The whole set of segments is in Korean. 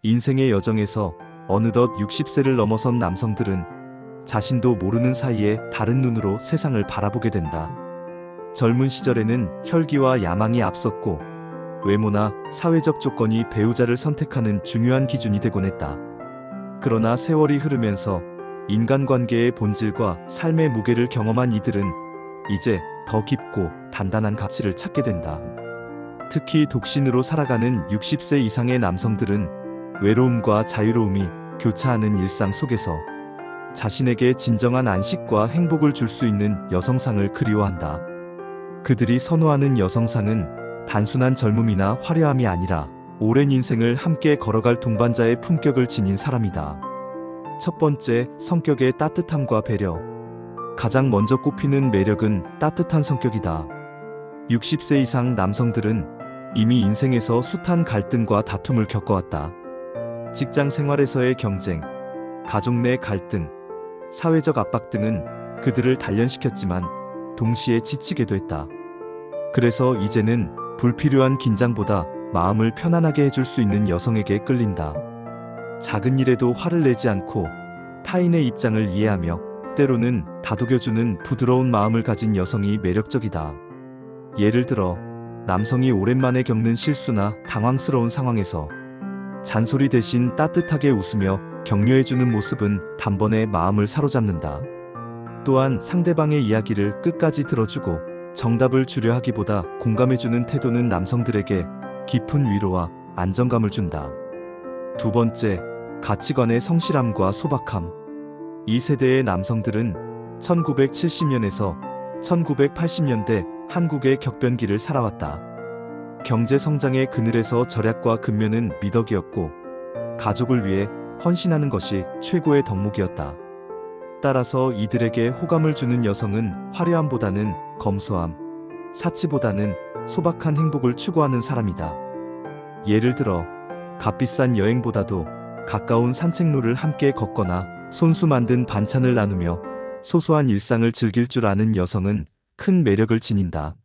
인생의 여정에서 어느덧 60세를 넘어선 남성들은 자신도 모르는 사이에 다른 눈으로 세상을 바라보게 된다. 젊은 시절에는 혈기와 야망이 앞섰고 외모나 사회적 조건이 배우자를 선택하는 중요한 기준이 되곤 했다. 그러나 세월이 흐르면서 인간관계의 본질과 삶의 무게를 경험한 이들은 이제 더 깊고 단단한 가치를 찾게 된다. 특히 독신으로 살아가는 60세 이상의 남성들은 외로움과 자유로움이 교차하는 일상 속에서 자신에게 진정한 안식과 행복을 줄 수 있는 여성상을 그리워한다. 그들이 선호하는 여성상은 단순한 젊음이나 화려함이 아니라 오랜 인생을 함께 걸어갈 동반자의 품격을 지닌 사람이다. 첫 번째, 성격의 따뜻함과 배려. 가장 먼저 꼽히는 매력은 따뜻한 성격이다. 60세 이상 남성들은 이미 인생에서 숱한 갈등과 다툼을 겪어왔다. 직장 생활에서의 경쟁, 가족 내 갈등, 사회적 압박 등은 그들을 단련시켰지만 동시에 지치게도 했다. 그래서 이제는 불필요한 긴장보다 마음을 편안하게 해줄 수 있는 여성에게 끌린다. 작은 일에도 화를 내지 않고 타인의 입장을 이해하며 때로는 다독여주는 부드러운 마음을 가진 여성이 매력적이다. 예를 들어 남성이 오랜만에 겪는 실수나 당황스러운 상황에서 잔소리 대신 따뜻하게 웃으며 격려해주는 모습은 단번에 마음을 사로잡는다. 또한 상대방의 이야기를 끝까지 들어주고 정답을 주려 하기보다 공감해주는 태도는 남성들에게 깊은 위로와 안정감을 준다. 두 번째, 가치관의 성실함과 소박함. 이 세대의 남성들은 1970년에서 1980년대 한국의 격변기를 살아왔다. 경제 성장의 그늘에서 절약과 근면은 미덕이었고 가족을 위해 헌신하는 것이 최고의 덕목이었다. 따라서 이들에게 호감을 주는 여성은 화려함보다는 검소함, 사치보다는 소박한 행복을 추구하는 사람이다. 예를 들어 값비싼 여행보다도 가까운 산책로를 함께 걷거나 손수 만든 반찬을 나누며 소소한 일상을 즐길 줄 아는 여성은 큰 매력을 지닌다.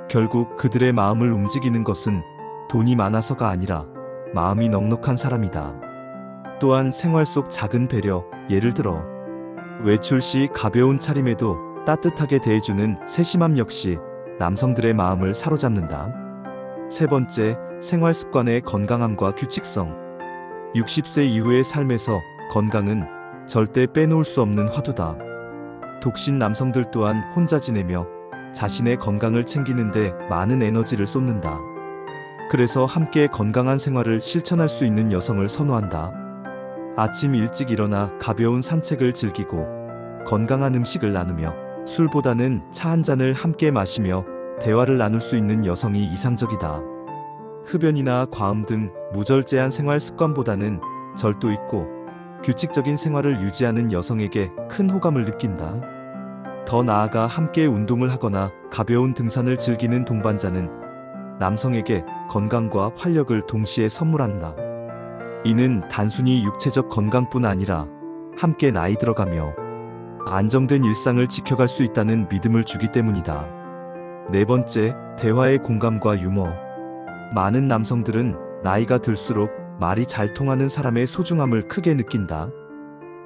결국 그들의 마음을 움직이는 것은 돈이 많아서가 아니라 마음이 넉넉한 사람이다. 또한 생활 속 작은 배려, 예를 들어 외출 시 가벼운 차림에도 따뜻하게 대해주는 세심함 역시 남성들의 마음을 사로잡는다. 세 번째, 생활 습관의 건강함과 규칙성. 60세 이후의 삶에서 건강은 절대 빼놓을 수 없는 화두다. 독신 남성들 또한 혼자 지내며 자신의 건강을 챙기는데 많은 에너지를 쏟는다. 그래서 함께 건강한 생활을 실천할 수 있는 여성을 선호한다. 아침 일찍 일어나 가벼운 산책을 즐기고 건강한 음식을 나누며 술보다는 차 한 잔을 함께 마시며 대화를 나눌 수 있는 여성이 이상적이다. 흡연이나 과음 등 무절제한 생활 습관보다는 절도 있고 규칙적인 생활을 유지하는 여성에게 큰 호감을 느낀다. 더 나아가 함께 운동을 하거나 가벼운 등산을 즐기는 동반자는 남성에게 건강과 활력을 동시에 선물한다. 이는 단순히 육체적 건강뿐 아니라 함께 나이 들어가며 안정된 일상을 지켜갈 수 있다는 믿음을 주기 때문이다. 네 번째, 대화의 공감과 유머. 많은 남성들은 나이가 들수록 말이 잘 통하는 사람의 소중함을 크게 느낀다.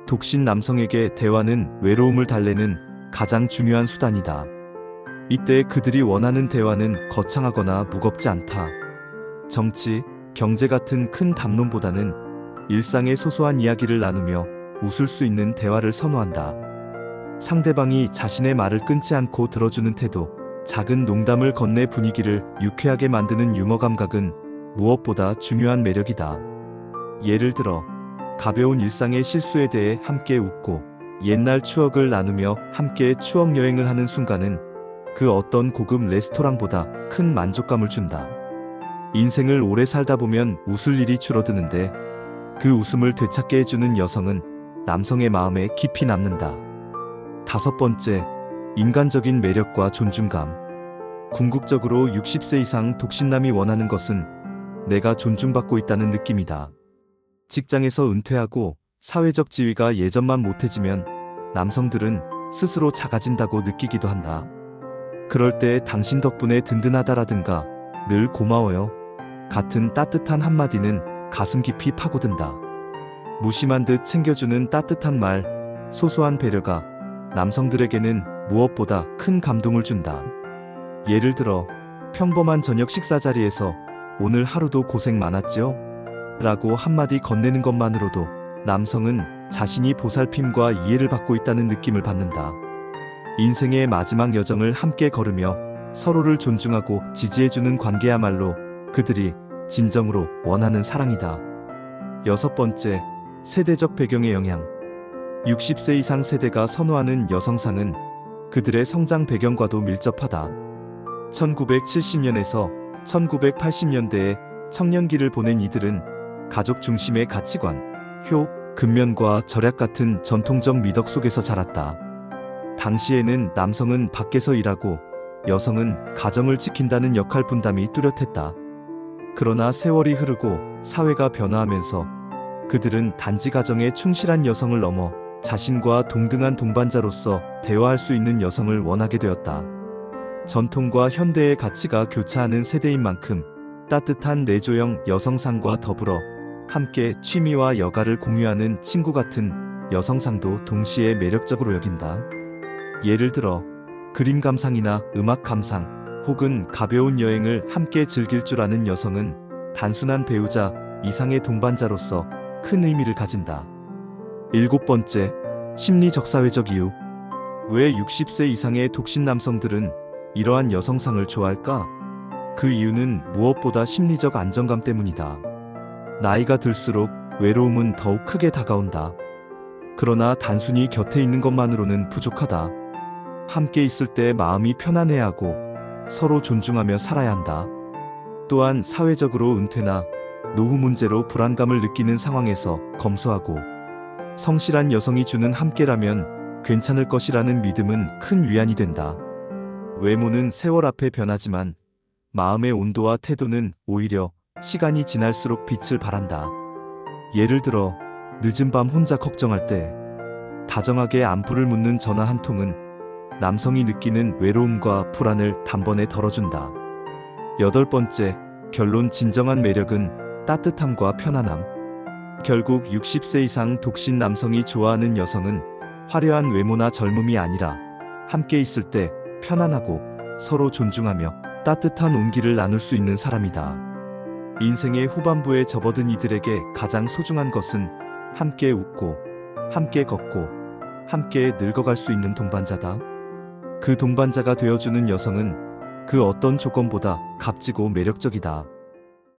독신 남성에게 대화는 외로움을 달래는 가장 중요한 수단이다. 이때 그들이 원하는 대화는 거창하거나 무겁지 않다. 정치, 경제 같은 큰 담론보다는 일상의 소소한 이야기를 나누며 웃을 수 있는 대화를 선호한다. 상대방이 자신의 말을 끊지 않고 들어주는 태도, 작은 농담을 건네 분위기를 유쾌하게 만드는 유머 감각은 무엇보다 중요한 매력이다. 예를 들어 가벼운 일상의 실수에 대해 함께 웃고 옛날 추억을 나누며 함께 추억 여행을 하는 순간은 그 어떤 고급 레스토랑보다 큰 만족감을 준다. 인생을 오래 살다 보면 웃을 일이 줄어드는데 그 웃음을 되찾게 해주는 여성은 남성의 마음에 깊이 남는다. 다섯 번째, 인간적인 매력과 존중감. 궁극적으로 60세 이상 독신남이 원하는 것은 내가 존중받고 있다는 느낌이다. 직장에서 은퇴하고 사회적 지위가 예전만 못해지면 남성들은 스스로 작아진다고 느끼기도 한다. 그럴 때 당신 덕분에 든든하다라든가 늘 고마워요 같은 따뜻한 한마디는 가슴 깊이 파고든다. 무심한 듯 챙겨주는 따뜻한 말, 소소한 배려가 남성들에게는 무엇보다 큰 감동을 준다. 예를 들어 평범한 저녁 식사 자리에서 오늘 하루도 고생 많았지요? 라고 한마디 건네는 것만으로도 남성은 자신이 보살핌과 이해를 받고 있다는 느낌을 받는다. 인생의 마지막 여정을 함께 걸으며 서로를 존중하고 지지해주는 관계야말로 그들이 진정으로 원하는 사랑이다. 여섯 번째, 세대적 배경의 영향. 60세 이상 세대가 선호하는 여성상은 그들의 성장 배경과도 밀접하다. 1970년에서 1980년대에 청년기를 보낸 이들은 가족 중심의 가치관, 효, 근면과 절약 같은 전통적 미덕 속에서 자랐다. 당시에는 남성은 밖에서 일하고 여성은 가정을 지킨다는 역할 분담이 뚜렷했다. 그러나 세월이 흐르고 사회가 변화하면서 그들은 단지 가정에 충실한 여성을 넘어 자신과 동등한 동반자로서 대화할 수 있는 여성을 원하게 되었다. 전통과 현대의 가치가 교차하는 세대인 만큼 따뜻한 내조형 여성상과 더불어 함께 취미와 여가를 공유하는 친구 같은 여성상도 동시에 매력적으로 여긴다. 예를 들어 그림 감상이나 음악 감상 혹은 가벼운 여행을 함께 즐길 줄 아는 여성은 단순한 배우자 이상의 동반자로서 큰 의미를 가진다. 일곱 번째, 심리적 사회적 이유. 왜 60세 이상의 독신 남성들은 이러한 여성상을 좋아할까? 그 이유는 무엇보다 심리적 안정감 때문이다. 나이가 들수록 외로움은 더욱 크게 다가온다. 그러나 단순히 곁에 있는 것만으로는 부족하다. 함께 있을 때 마음이 편안해야 하고 서로 존중하며 살아야 한다. 또한 사회적으로 은퇴나 노후 문제로 불안감을 느끼는 상황에서 검소하고 성실한 여성이 주는 함께라면 괜찮을 것이라는 믿음은 큰 위안이 된다. 외모는 세월 앞에 변하지만 마음의 온도와 태도는 오히려 시간이 지날수록 빛을 발한다. 예를 들어 늦은 밤 혼자 걱정할 때 다정하게 안부를 묻는 전화 한 통은 남성이 느끼는 외로움과 불안을 단번에 덜어준다. 여덟 번째, 결론. 진정한 매력은 따뜻함과 편안함. 결국 60세 이상 독신 남성이 좋아하는 여성은 화려한 외모나 젊음이 아니라 함께 있을 때 편안하고 서로 존중하며 따뜻한 온기를 나눌 수 있는 사람이다. 인생의 후반부에 접어든 이들에게 가장 소중한 것은 함께 웃고 함께 걷고 함께 늙어갈 수 있는 동반자다. 그 동반자가 되어주는 여성은 그 어떤 조건보다 값지고 매력적이다.